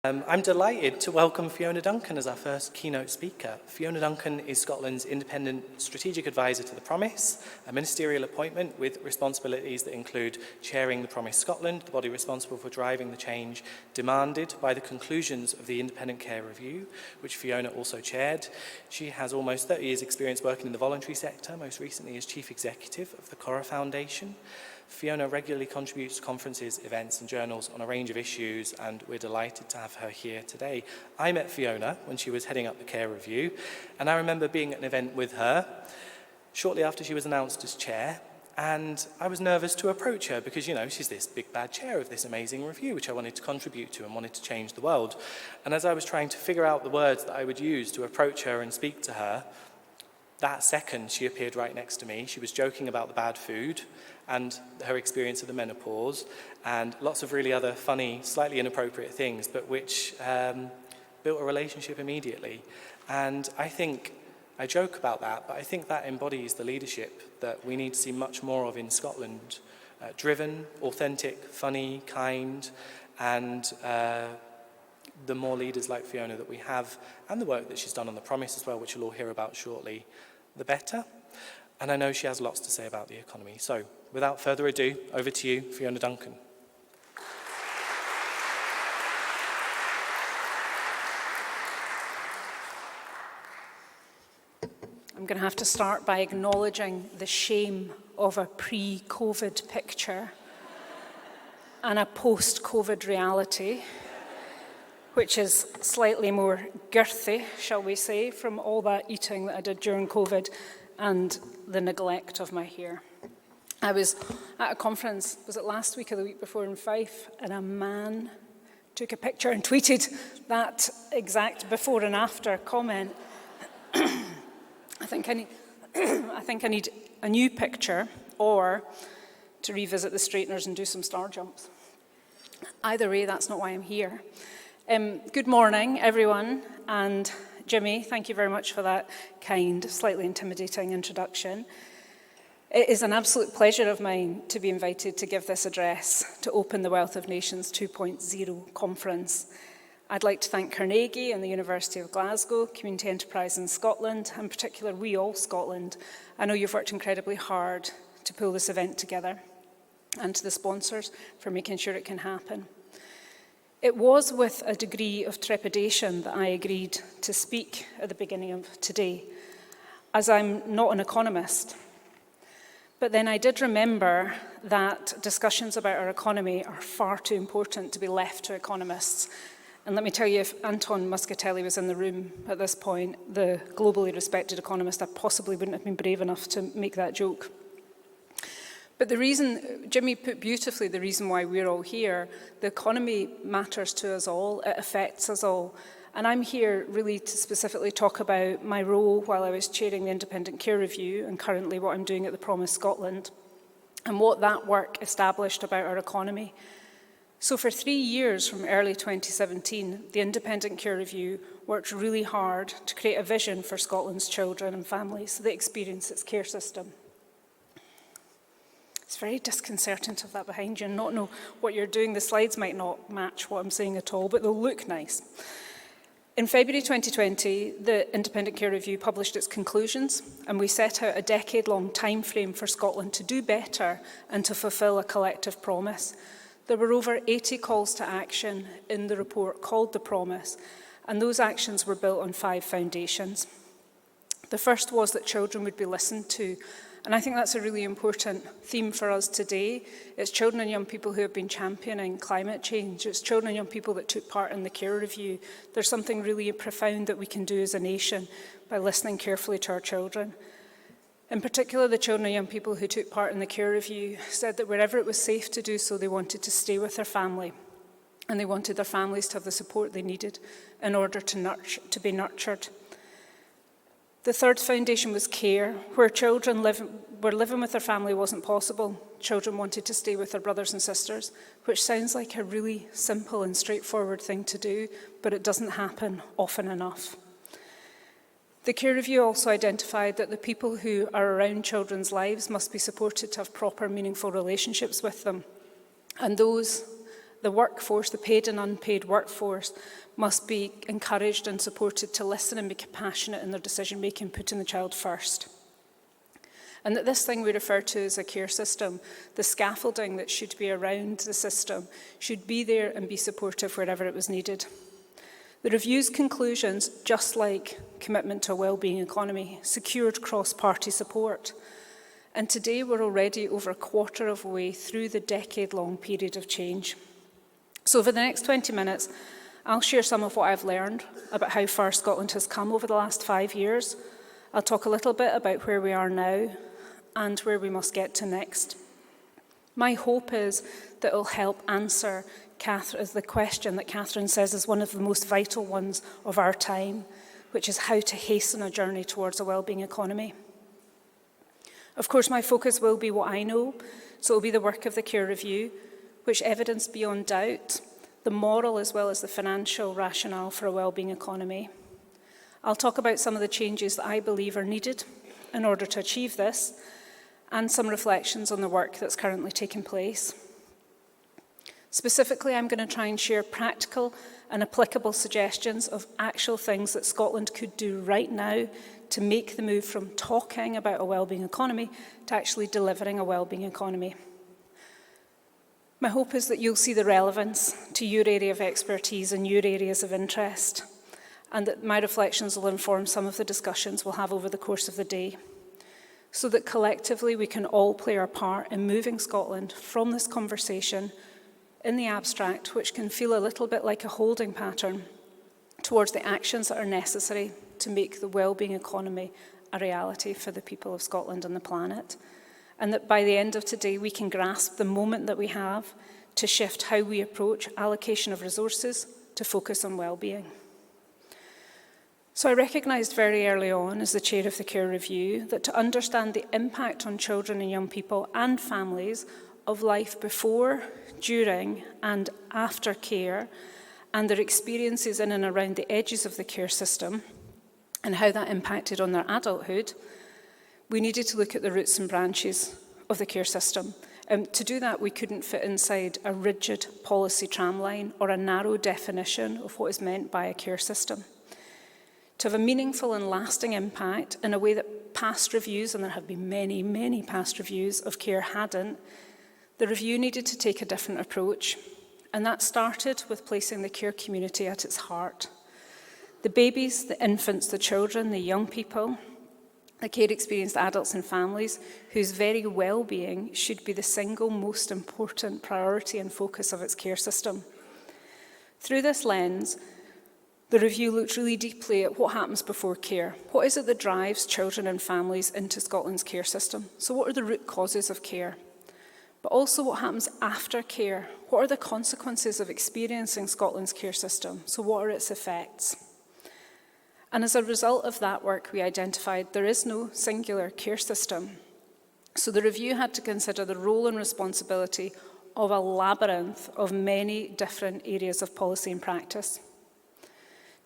I'm delighted to welcome Fiona Duncan as our first keynote speaker. Fiona Duncan is Scotland's independent strategic advisor to the Promise, a ministerial appointment with responsibilities that include chairing the Promise Scotland, the body responsible for driving the change demanded by the conclusions of the Independent Care Review, which Fiona also chaired. She has almost 30 years' experience working in the voluntary sector, most recently as Chief Executive of the Cora Foundation. Fiona regularly contributes to conferences, events and journals on a range of issues, and we're delighted to have her here today. I met Fiona when she was heading up the Care Review, and I remember being at an event with her shortly after she was announced as chair, and I was nervous to approach her because, you know, she's this big bad chair of this amazing review which I wanted to contribute to and wanted to change the world. And as I was trying to figure out the words that I would use to approach her and speak to her, that second she appeared right next to me. She was joking about the bad food and her experience of the menopause and lots of really other funny, slightly inappropriate things, but which built a relationship immediately. And I joke about that, but I think that embodies the leadership that we need to see much more of in Scotland. Driven, authentic, funny, kind, and the more leaders like Fiona that we have, and the work that she's done on the Promise as well, which you'll all hear about shortly, the better. And I know she has lots to say about the economy. So, without further ado, over to you, Fiona Duncan. I'm going to have to start by acknowledging the shame of a pre-COVID picture and a post-COVID reality, which is slightly more girthy, shall we say, from all that eating that I did during COVID and the neglect of my hair. I was at a conference, was it last week or the week before in Fife, and a man took a picture and tweeted that exact before and after comment. I think I need a new picture or to revisit the straighteners and do some star jumps. Either way, that's not why I'm here. Good morning, everyone, and Jimmy, thank you very much for that kind, slightly intimidating introduction. It is an absolute pleasure of mine to be invited to give this address to open the Wealth of Nations 2.0 conference. I'd like to thank Carnegie and the University of Glasgow, Community Enterprise in Scotland, and in particular WEAll Scotland. I know you've worked incredibly hard to pull this event together, and to the sponsors for making sure it can happen. It was with a degree of trepidation that I agreed to speak at the beginning of today, as I'm not an economist. But then I did remember that discussions about our economy are far too important to be left to economists. And let me tell you, if Anton Muscatelli was in the room at this point, the globally respected economist, I possibly wouldn't have been brave enough to make that joke. But the reason, Jimmy put beautifully the reason why we're all here, the economy matters to us all, it affects us all. And I'm here really to specifically talk about my role while I was chairing the Independent Care Review and currently what I'm doing at the Promise Scotland and what that work established about our economy. So for 3 years from early 2017, the Independent Care Review worked really hard to create a vision for Scotland's children and families so they experience its care system. It's very disconcerting to have that behind you and not know what you're doing. The slides might not match what I'm saying at all, but they'll look nice. In February 2020, the Independent Care Review published its conclusions, and we set out a decade-long timeframe for Scotland to do better and to fulfil a collective promise. There were over 80 calls to action in the report called The Promise, and those actions were built on 5 foundations. The first was that children would be listened to. And I think that's a really important theme for us today. It's children and young people who have been championing climate change. It's children and young people that took part in the Care Review. There's something really profound that we can do as a nation by listening carefully to our children. In particular, the children and young people who took part in the Care Review said that wherever it was safe to do so, they wanted to stay with their family. And they wanted their families to have the support they needed in order to be nurtured. The third foundation was care. Where children were living with their family wasn't possible, children wanted to stay with their brothers and sisters, which sounds like a really simple and straightforward thing to do, but it doesn't happen often enough. The Care Review also identified that the people who are around children's lives must be supported to have proper, meaningful relationships with them. And those The workforce, the paid and unpaid workforce, must be encouraged and supported to listen and be compassionate in their decision-making, putting the child first. And that this thing we refer to as a care system, the scaffolding that should be around the system, should be there and be supportive wherever it was needed. The review's conclusions, just like commitment to a wellbeing economy, secured cross-party support. And today we're already over a quarter of the way through the decade-long period of change. So over the next 20 minutes, I'll share some of what I've learned about how far Scotland has come over the last 5 years. I'll talk a little bit about where we are now and where we must get to next. My hope is that it will help answer the question that Catherine says is one of the most vital ones of our time, which is how to hasten a journey towards a wellbeing economy. Of course, my focus will be what I know, so it will be the work of the Care Review, which evidenced beyond doubt the moral as well as the financial rationale for a wellbeing economy. I'll talk about some of the changes that I believe are needed in order to achieve this, and some reflections on the work that's currently taking place. Specifically, I'm going to try and share practical and applicable suggestions of actual things that Scotland could do right now to make the move from talking about a wellbeing economy to actually delivering a wellbeing economy. My hope is that you'll see the relevance to your area of expertise and your areas of interest, and that my reflections will inform some of the discussions we'll have over the course of the day, so that collectively we can all play our part in moving Scotland from this conversation in the abstract, which can feel a little bit like a holding pattern, towards the actions that are necessary to make the wellbeing economy a reality for the people of Scotland and the planet. And that by the end of today, we can grasp the moment that we have to shift how we approach allocation of resources to focus on wellbeing. So I recognised very early on, as the chair of the Care Review, that to understand the impact on children and young people and families of life before, during and after care, and their experiences in and around the edges of the care system, and how that impacted on their adulthood, we needed to look at the roots and branches of the care system. To do that, we couldn't fit inside a rigid policy tramline or a narrow definition of what is meant by a care system. To have a meaningful and lasting impact in a way that past reviews, and there have been many, many past reviews of care, hadn't, the review needed to take a different approach. And that started with placing the care community at its heart. The babies, the infants, the children, the young people, the care-experienced adults and families whose very well-being should be the single most important priority and focus of its care system. Through this lens, the review looked really deeply at what happens before care. What is it that drives children and families into Scotland's care system? So what are the root causes of care? But also what happens after care? What are the consequences of experiencing Scotland's care system? So what are its effects? And as a result of that work, we identified there is no singular care system. So the review had to consider the role and responsibility of a labyrinth of many different areas of policy and practice.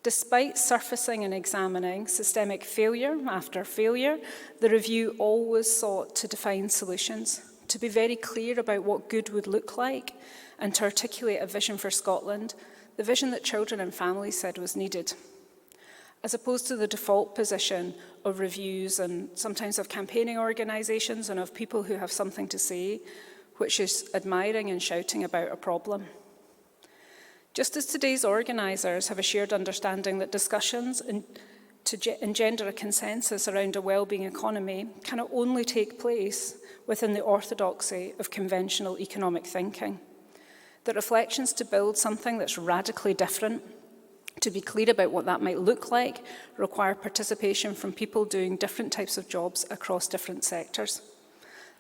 Despite surfacing and examining systemic failure after failure, the review always sought to define solutions, to be very clear about what good would look like, and to articulate a vision for Scotland, the vision that children and families said was needed, as opposed to the default position of reviews and sometimes of campaigning organisations and of people who have something to say, which is admiring and shouting about a problem. Just as today's organisers have a shared understanding that discussions to engender a consensus around a wellbeing economy cannot only take place within the orthodoxy of conventional economic thinking, that reflections to build something that's radically different, to be clear about what that might look like, require participation from people doing different types of jobs across different sectors.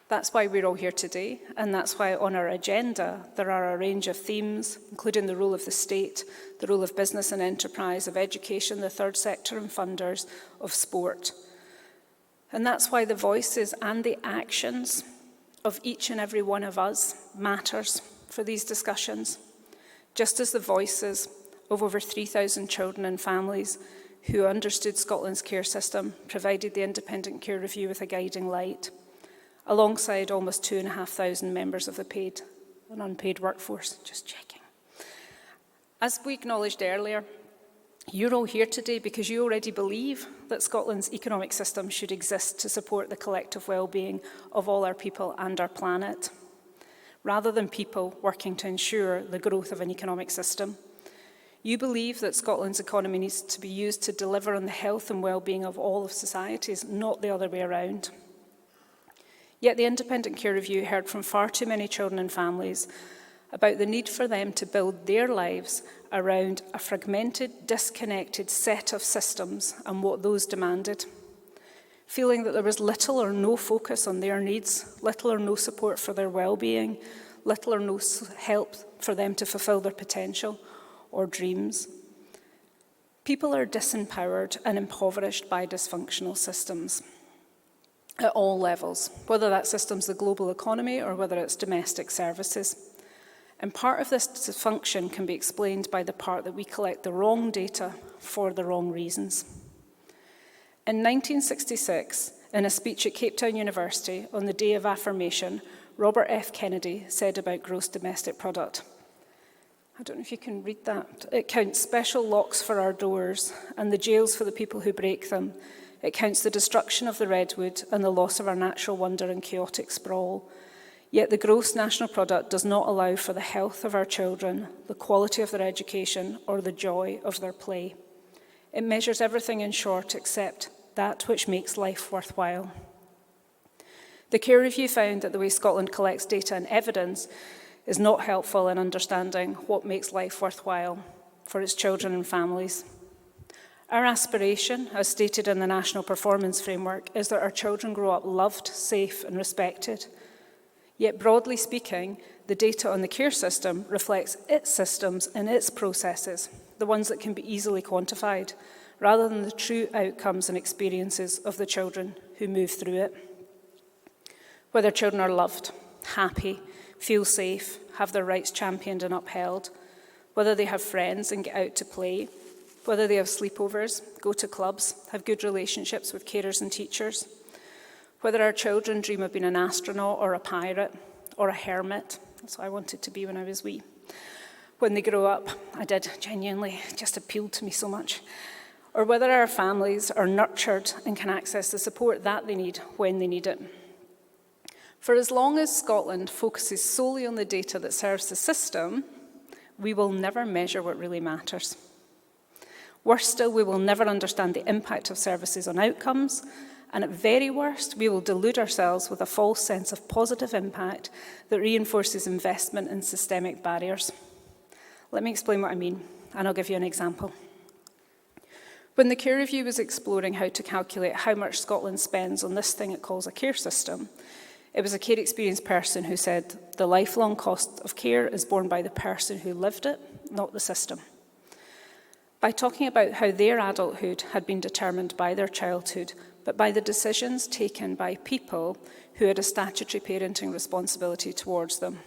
That's why we're all here today, and that's why on our agenda there are a range of themes, including the role of the state, the role of business and enterprise, of education, the third sector and funders, of sport. And that's why the voices and the actions of each and every one of us matters for these discussions, just as the voices of over 3,000 children and families who understood Scotland's care system provided the Independent Care Review with a guiding light, alongside almost 2,500 members of the paid and unpaid workforce. Just checking. As we acknowledged earlier, you're all here today because you already believe that Scotland's economic system should exist to support the collective well-being of all our people and our planet, rather than people working to ensure the growth of an economic system. You believe that Scotland's economy needs to be used to deliver on the health and well-being of all of societies, not the other way around. Yet the Independent Care Review heard from far too many children and families about the need for them to build their lives around a fragmented, disconnected set of systems and what those demanded, feeling that there was little or no focus on their needs, little or no support for their well-being, little or no help for them to fulfil their potential or dreams. People are disempowered and impoverished by dysfunctional systems at all levels, whether that system's the global economy or whether it's domestic services. And part of this dysfunction can be explained by the part that we collect the wrong data for the wrong reasons. In 1966, in a speech at Cape Town University on the Day of Affirmation, Robert F. Kennedy said about gross domestic product, I don't know if you can read that. It counts special locks for our doors and the jails for the people who break them. It counts the destruction of the redwood and the loss of our natural wonder and chaotic sprawl. Yet the gross national product does not allow for the health of our children, the quality of their education, or the joy of their play. It measures everything in short except that which makes life worthwhile. The Care Review found that the way Scotland collects data and evidence is not helpful in understanding what makes life worthwhile for its children and families. Our aspiration, as stated in the National Performance Framework, is that our children grow up loved, safe and respected. Yet broadly speaking, the data on the care system reflects its systems and its processes, the ones that can be easily quantified, rather than the true outcomes and experiences of the children who move through it. Whether children are loved, happy, feel safe, have their rights championed and upheld, whether they have friends and get out to play, whether they have sleepovers, go to clubs, have good relationships with carers and teachers, whether our children dream of being an astronaut or a pirate or a hermit. That's what I wanted to be when I was wee. When they grow up, I did genuinely, it just appealed to me so much. Or whether our families are nurtured and can access the support that they need when they need it. For as long as Scotland focuses solely on the data that serves the system, we will never measure what really matters. Worse still, we will never understand the impact of services on outcomes, and at very worst, we will delude ourselves with a false sense of positive impact that reinforces investment in systemic barriers. Let me explain what I mean, and I'll give you an example. When the Care Review was exploring how to calculate how much Scotland spends on this thing it calls a care system, it was a care experience person who said the lifelong cost of care is borne by the person who lived it, not the system. By talking about how their adulthood had been determined by their childhood, but by the decisions taken by people who had a statutory parenting responsibility towards them,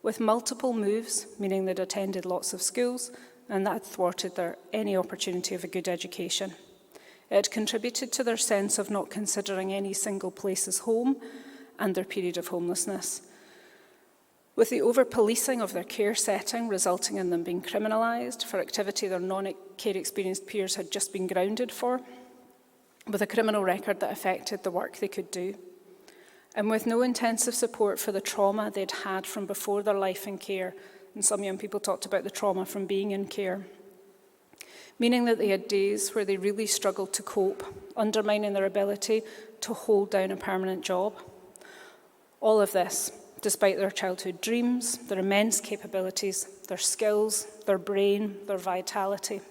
with multiple moves, meaning they'd attended lots of schools, and that had thwarted their any opportunity of a good education. It had contributed to their sense of not considering any single place as home, and their period of homelessness. With the over-policing of their care setting resulting in them being criminalised for activity their non-care experienced peers had just been grounded for, with a criminal record that affected the work they could do, and with no intensive support for the trauma they'd had from before their life in care, and some young people talked about the trauma from being in care, meaning that they had days where they really struggled to cope, undermining their ability to hold down a permanent job. All of this, despite their childhood dreams, their immense capabilities, their skills, their brain, their vitality.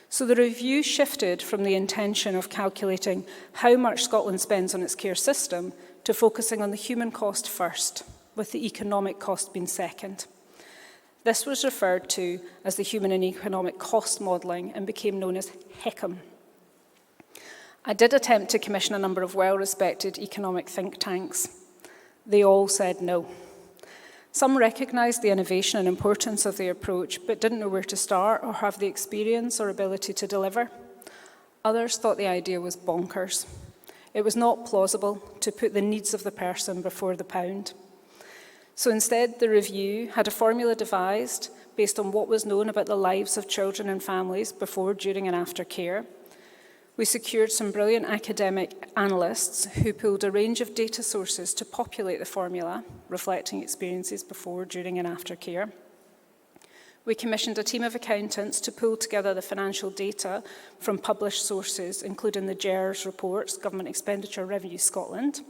So the review shifted from the intention of calculating how much Scotland spends on its care system to focusing on the human cost first, with the economic cost being second. This was referred to as the human and economic cost modelling and became known as HECM. I did attempt to commission a number of well-respected economic think tanks. They all said no. Some recognised the innovation and importance of the approach, but didn't know where to start or have the experience or ability to deliver. Others thought the idea was bonkers. It was not plausible to put the needs of the person before the pound. So instead, the review had a formula devised based on what was known about the lives of children and families before, during and after care. We secured some brilliant academic analysts who pulled a range of data sources to populate the formula, reflecting experiences before, during and after care. We commissioned a team of accountants to pull together the financial data from published sources, including the GERS reports, Government Expenditure Review Scotland,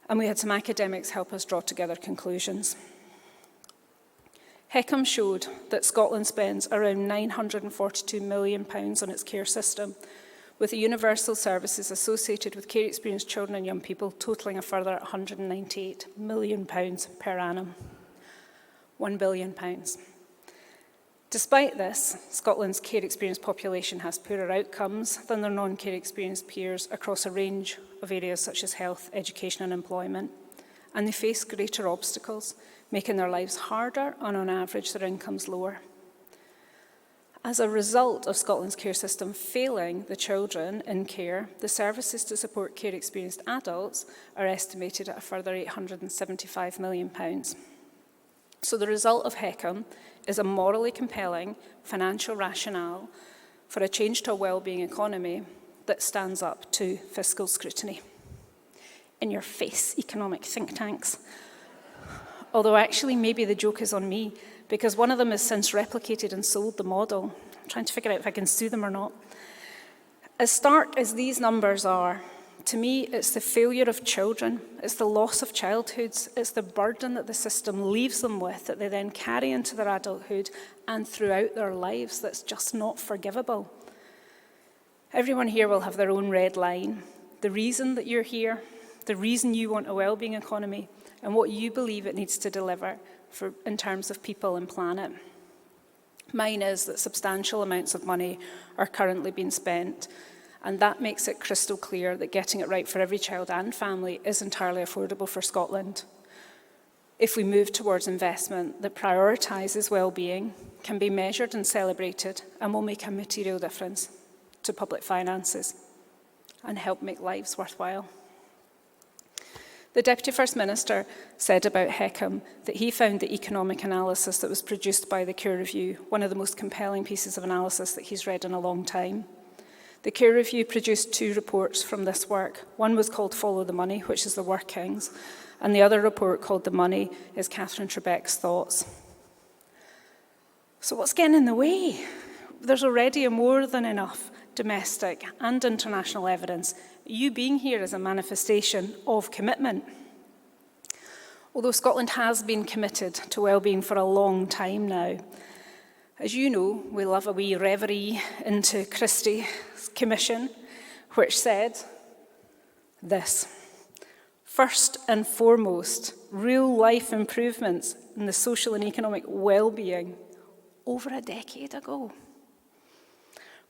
and we had some academics help us draw together conclusions. HECM showed that Scotland spends around £942 million on its care system, with the universal services associated with care-experienced children and young people totalling a further £198 million per annum. £1 billion. Despite this, Scotland's care-experienced population has poorer outcomes than their non-care-experienced peers across a range of areas such as health, education and employment, and they face greater obstacles, making their lives harder and on average their incomes lower. As a result of Scotland's care system failing the children in care, the services to support care-experienced adults are estimated at a further £875 million. So the result of HECM is a morally compelling financial rationale for a change to a wellbeing economy that stands up to fiscal scrutiny. In your face, economic think tanks. Although actually maybe the joke is on me, because one of them has since replicated and sold the model. I'm trying to figure out if I can sue them or not. As stark as these numbers are, to me, it's the failure of children, it's the loss of childhoods, it's the burden that the system leaves them with that they then carry into their adulthood and throughout their lives that's just not forgivable. Everyone here will have their own red line. The reason that you're here, the reason you want a wellbeing economy, and what you believe it needs to deliver in terms of people and planet. Mine is that substantial amounts of money are currently being spent, and that makes it crystal clear that getting it right for every child and family is entirely affordable for Scotland. If we move towards investment that prioritises wellbeing, can be measured and celebrated, and will make a material difference to public finances and help make lives worthwhile. The Deputy First Minister said about HECM that he found the economic analysis that was produced by the Care Review one of the most compelling pieces of analysis that he's read in a long time. The Care Review produced 2 reports from this work. One was called Follow the Money, which is the workings, and the other report called The Money is Catherine Trebek's thoughts. So what's getting in the way? There's already a more than enough domestic and international evidence. You being here is a manifestation of commitment. Although Scotland has been committed to wellbeing for a long time now, as you know, we love a wee reverie into Christie's commission, which said this: first and foremost, real life improvements in the social and economic well-being over a decade ago.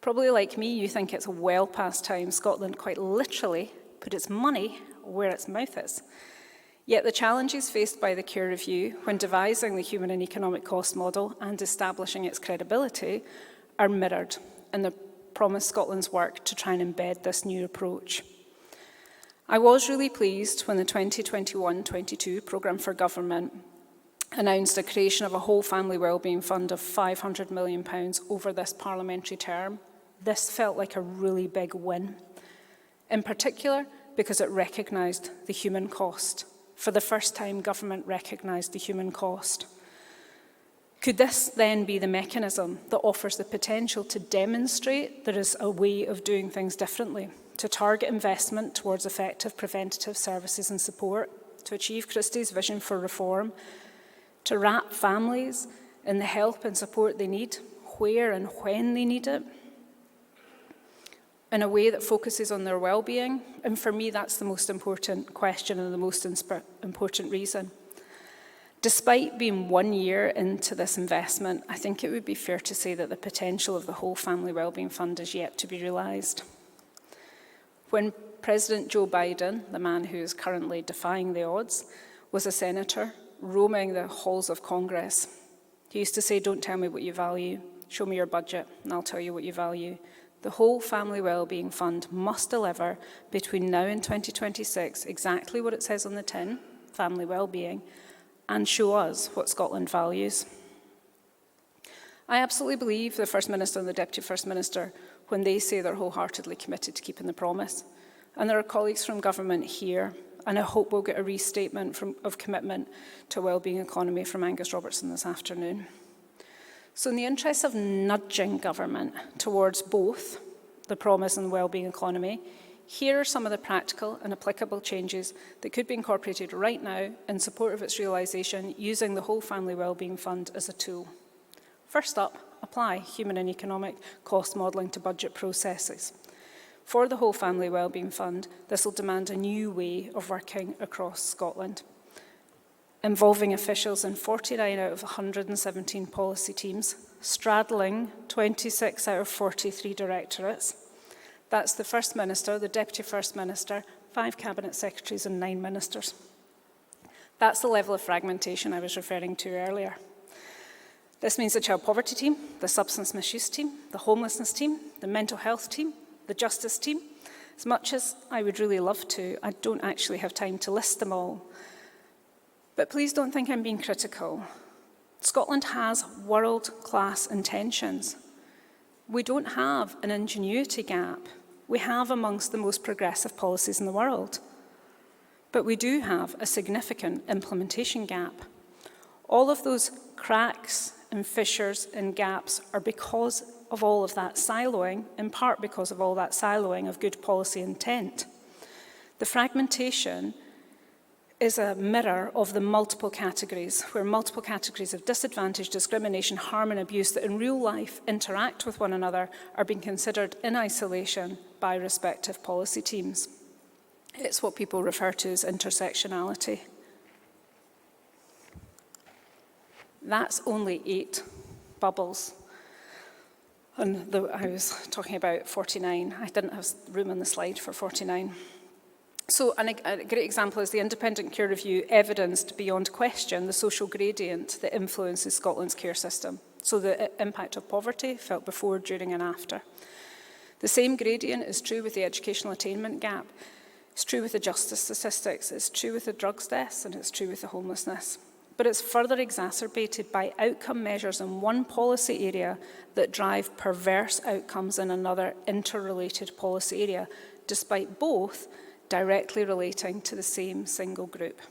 Probably like me, you think it's well past time Scotland quite literally put its money where its mouth is. Yet the challenges faced by the Care Review when devising the human and economic cost model and establishing its credibility are mirrored in the Promise Scotland's work to try and embed this new approach. I was really pleased when the 2021-22 Programme for Government announced the creation of a whole family wellbeing fund of £500 million over this parliamentary term. This felt like a really big win, in particular because it recognised the human cost. For the first time, government recognised the human cost. Could this then be the mechanism that offers the potential to demonstrate there is a way of doing things differently, to target investment towards effective preventative services and support, to achieve Christie's vision for reform, to wrap families in the help and support they need, where and when they need it, in a way that focuses on their well-being? And for me, that's the most important question and the most important reason. Despite being 1 year into this investment, I think it would be fair to say that the potential of the whole family wellbeing fund is yet to be realised. When President Joe Biden, the man who is currently defying the odds, was a senator roaming the halls of Congress, he used to say, "Don't tell me what you value, show me your budget and I'll tell you what you value." The whole family wellbeing fund must deliver between now and 2026 exactly what it says on the tin, family wellbeing, and show us what Scotland values. I absolutely believe the First Minister and the Deputy First Minister when they say they're wholeheartedly committed to keeping the promise. And there are colleagues from government here, and I hope we'll get a restatement of commitment to a wellbeing economy from Angus Robertson this afternoon. So in the interest of nudging government towards both the promise and the wellbeing economy, here are some of the practical and applicable changes that could be incorporated right now in support of its realisation using the Whole Family Wellbeing Fund as a tool. First up, apply human and economic cost modelling to budget processes. For the Whole Family Wellbeing Fund, this will demand a new way of working across Scotland, involving officials in 49 out of 117 policy teams, straddling 26 out of 43 directorates. That's the First Minister, the Deputy First Minister, 5 Cabinet Secretaries and 9 Ministers. That's the level of fragmentation I was referring to earlier. This means the child poverty team, the substance misuse team, the homelessness team, the mental health team, the justice team. As much as I would really love to, I don't actually have time to list them all. But please don't think I'm being critical. Scotland has world-class intentions. We don't have an ingenuity gap. We have amongst the most progressive policies in the world. But we do have a significant implementation gap. All of those cracks and fissures and gaps are because of all of that siloing, in part because of all that siloing of good policy intent. The fragmentation is a mirror of the multiple categories, where multiple categories of disadvantage, discrimination, harm and abuse that in real life interact with one another are being considered in isolation by respective policy teams. It's what people refer to as intersectionality. That's only 8 bubbles. And I was talking about 49. I didn't have room on the slide for 49. So a great example is the independent care review evidenced beyond question the social gradient that influences Scotland's care system. So the impact of poverty felt before, during and after. The same gradient is true with the educational attainment gap. It's true with the justice statistics. It's true with the drugs deaths, and it's true with the homelessness. But it's further exacerbated by outcome measures in one policy area that drive perverse outcomes in another interrelated policy area, despite both directly relating to the same single group.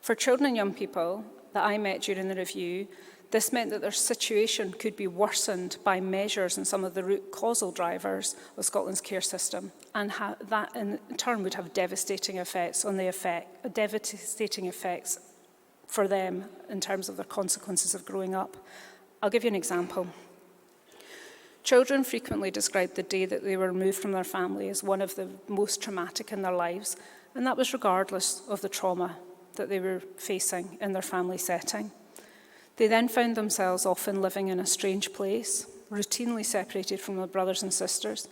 For children and young people that I met during the review, this meant that their situation could be worsened by measures in some of the root causal drivers of Scotland's care system, and that in turn would have devastating effects for them in terms of the consequences of growing up. I'll give you an example. Children frequently described the day that they were removed from their family as one of the most traumatic in their lives, and that was regardless of the trauma that they were facing in their family setting. They then found themselves often living in a strange place, routinely separated from their brothers and sisters,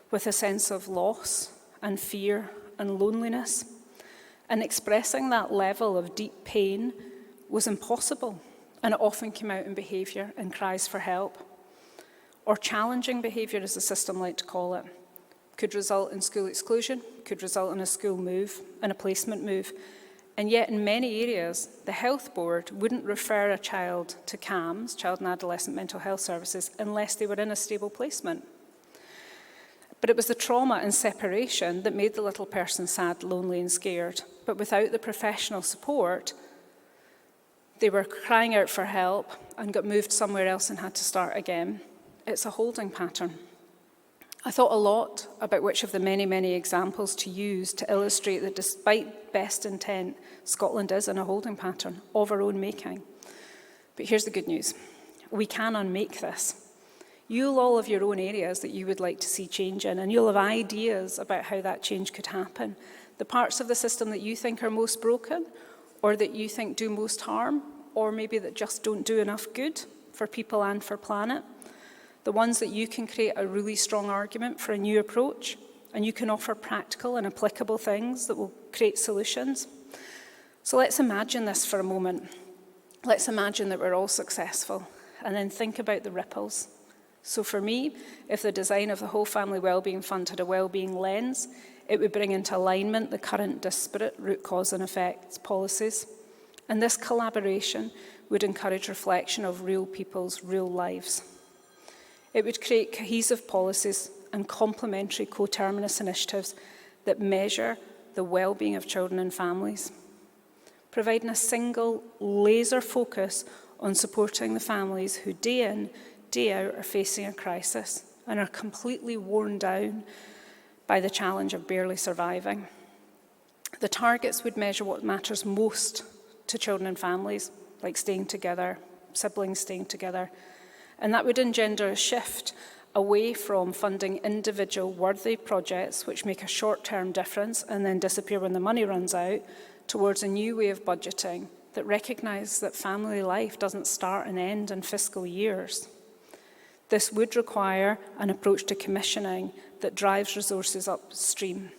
with a sense of loss and fear and loneliness. And expressing that level of deep pain was impossible, and it often came out in behaviour and cries for help. Or challenging behaviour, as the system liked to call it, could result in school exclusion, could result in a school move, and a placement move. And yet in many areas, the health board wouldn't refer a child to CAMS, Child and Adolescent Mental Health Services, unless they were in a stable placement. But it was the trauma and separation that made the little person sad, lonely and scared. But without the professional support, they were crying out for help and got moved somewhere else and had to start again. It's a holding pattern. I thought a lot about which of the many, many examples to use to illustrate that despite best intent, Scotland is in a holding pattern of our own making. But here's the good news. We can unmake this. You'll all have your own areas that you would like to see change in, and you'll have ideas about how that change could happen. The parts of the system that you think are most broken, or that you think do most harm, or maybe that just don't do enough good for people and for planet. The ones that you can create a really strong argument for a new approach, and you can offer practical and applicable things that will create solutions. So let's imagine this for a moment. Let's imagine that we're all successful, and then think about the ripples. So for me, if the design of the Whole Family Wellbeing Fund had a wellbeing lens, it would bring into alignment the current disparate root cause and effects policies. And this collaboration would encourage reflection of real people's real lives. It would create cohesive policies and complementary coterminous initiatives that measure the well-being of children and families, providing a single laser focus on supporting the families who day in, day out are facing a crisis and are completely worn down by the challenge of barely surviving. The targets would measure what matters most to children and families, like staying together, siblings staying together, and that would engender a shift away from funding individual worthy projects which make a short-term difference and then disappear when the money runs out, towards a new way of budgeting that recognises that family life doesn't start and end in fiscal years. This would require an approach to commissioning that drives resources upstream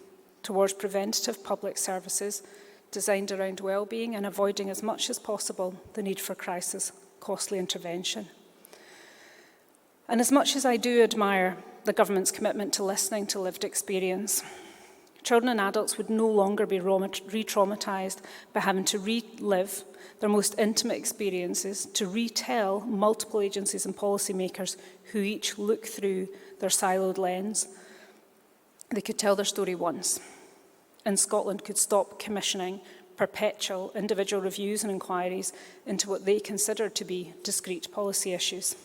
towards preventative public services designed around well-being and avoiding as much as possible the need for crisis, costly intervention. And as much as I do admire the government's commitment to listening to lived experience, children and adults would no longer be re-traumatised by having to relive their most intimate experiences, to retell multiple agencies and policymakers who each look through their siloed lens. They could tell their story once, and Scotland could stop commissioning perpetual individual reviews and inquiries into what they consider to be discrete policy issues.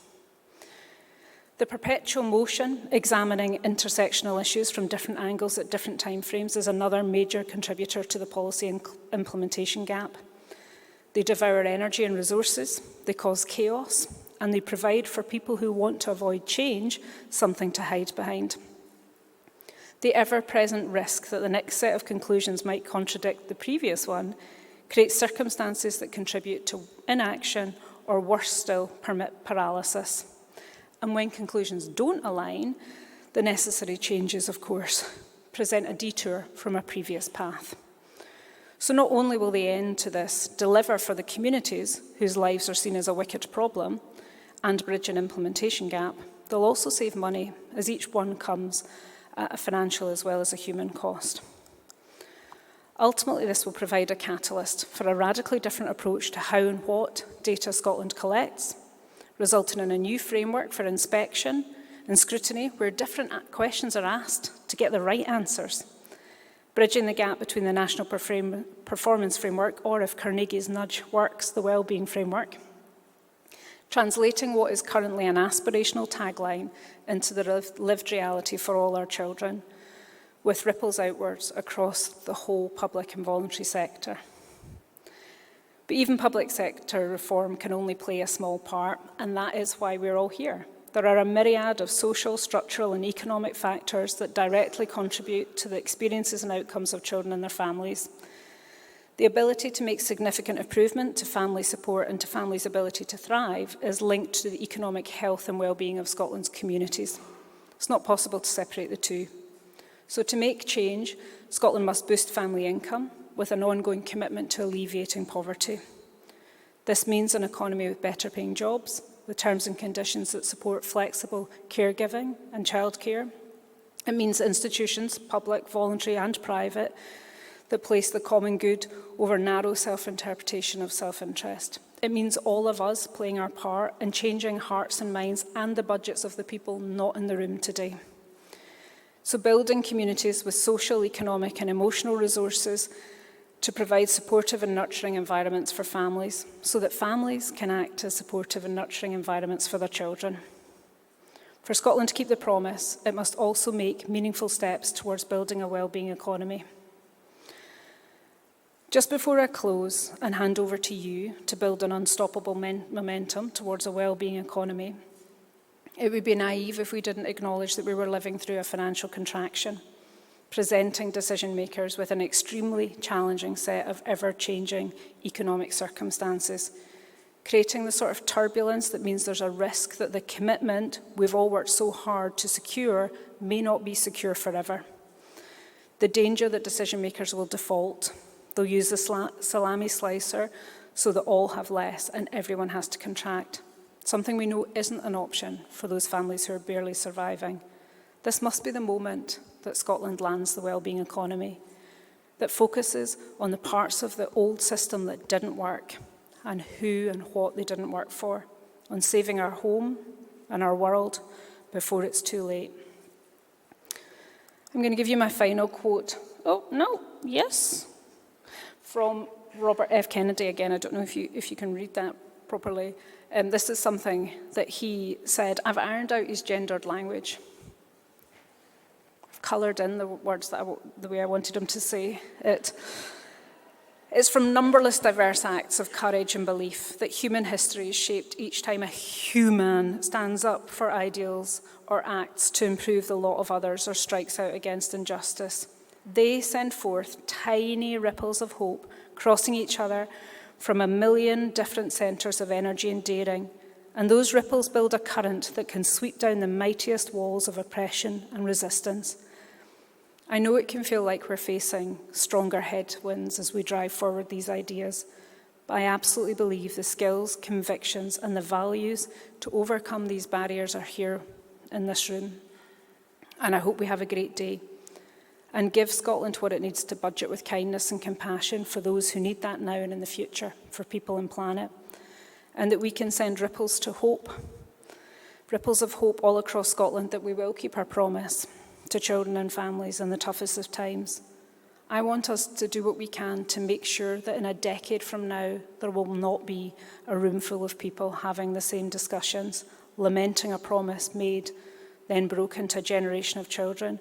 The perpetual motion examining intersectional issues from different angles at different timeframes is another major contributor to the policy implementation gap. They devour energy and resources, they cause chaos, and they provide for people who want to avoid change something to hide behind. The ever-present risk that the next set of conclusions might contradict the previous one creates circumstances that contribute to inaction or, worse still, permit paralysis. And when conclusions don't align, the necessary changes, of course, present a detour from a previous path. So not only will the end to this deliver for the communities whose lives are seen as a wicked problem and bridge an implementation gap, they'll also save money, as each one comes at a financial as well as a human cost. Ultimately, this will provide a catalyst for a radically different approach to how and what data Scotland collects, resulting in a new framework for inspection and scrutiny where different questions are asked to get the right answers, bridging the gap between the National Performance Framework, or if Carnegie's nudge works, the Wellbeing Framework, translating what is currently an aspirational tagline into the lived reality for all our children, with ripples outwards across the whole public and voluntary sector. But even public sector reform can only play a small part, and that is why we're all here. There are a myriad of social, structural and economic factors that directly contribute to the experiences and outcomes of children and their families. The ability to make significant improvement to family support and to families' ability to thrive is linked to the economic health and well-being of Scotland's communities. It's not possible to separate the two. So to make change, Scotland must boost family income, with an ongoing commitment to alleviating poverty. This means an economy with better paying jobs, with terms and conditions that support flexible caregiving and childcare. It means institutions, public, voluntary and private, that place the common good over narrow self-interpretation of self-interest. It means all of us playing our part in changing hearts and minds and the budgets of the people not in the room today. So building communities with social, economic and emotional resources to provide supportive and nurturing environments for families, so that families can act as supportive and nurturing environments for their children. For Scotland to keep the promise, it must also make meaningful steps towards building a wellbeing economy. Just before I close and hand over to you to build an unstoppable momentum towards a wellbeing economy, it would be naive if we didn't acknowledge that we were living through a financial contraction, presenting decision makers with an extremely challenging set of ever-changing economic circumstances, creating the sort of turbulence that means there's a risk that the commitment we've all worked so hard to secure may not be secure forever. The danger that decision makers will default. They'll use the salami slicer so that all have less and everyone has to contract, something we know isn't an option for those families who are barely surviving. This must be the moment that Scotland lands the wellbeing economy, that focuses on the parts of the old system that didn't work and who and what they didn't work for, on saving our home and our world before it's too late. I'm going to give you my final quote. Oh, no, yes. From Robert F. Kennedy again. I don't know if you can read that properly. This is something that he said. I've ironed out his gendered language. I've coloured in the words the way I wanted him to say it. It's from numberless diverse acts of courage and belief that human history is shaped each time a human stands up for ideals or acts to improve the lot of others or strikes out against injustice. They send forth tiny ripples of hope, crossing each other from a million different centres of energy and daring. And those ripples build a current that can sweep down the mightiest walls of oppression and resistance. I know it can feel like we're facing stronger headwinds as we drive forward these ideas, but I absolutely believe the skills, convictions, and the values to overcome these barriers are here in this room. And I hope we have a great day and give Scotland what it needs to budget with kindness and compassion for those who need that now and in the future, for people and planet, and that we can send ripples of hope all across Scotland, that we will keep our promise to children and families in the toughest of times. I want us to do what we can to make sure that in a decade from now, there will not be a room full of people having the same discussions, lamenting a promise made, then broken to a generation of children.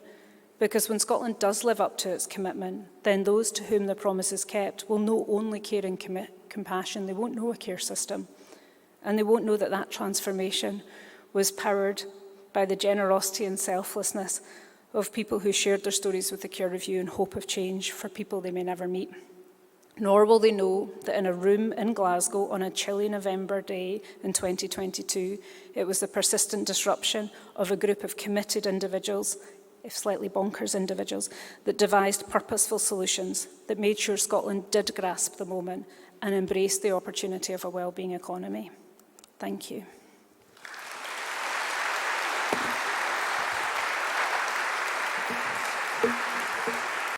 Because when Scotland does live up to its commitment, then those to whom the promise is kept will know only care and compassion. They won't know a care system. And they won't know that that transformation was powered by the generosity and selflessness of people who shared their stories with the Care Review in hope of change for people they may never meet. Nor will they know that in a room in Glasgow on a chilly November day in 2022, it was the persistent disruption of a group of committed individuals, if slightly bonkers individuals, that devised purposeful solutions that made sure Scotland did grasp the moment and embrace the opportunity of a wellbeing economy. Thank you.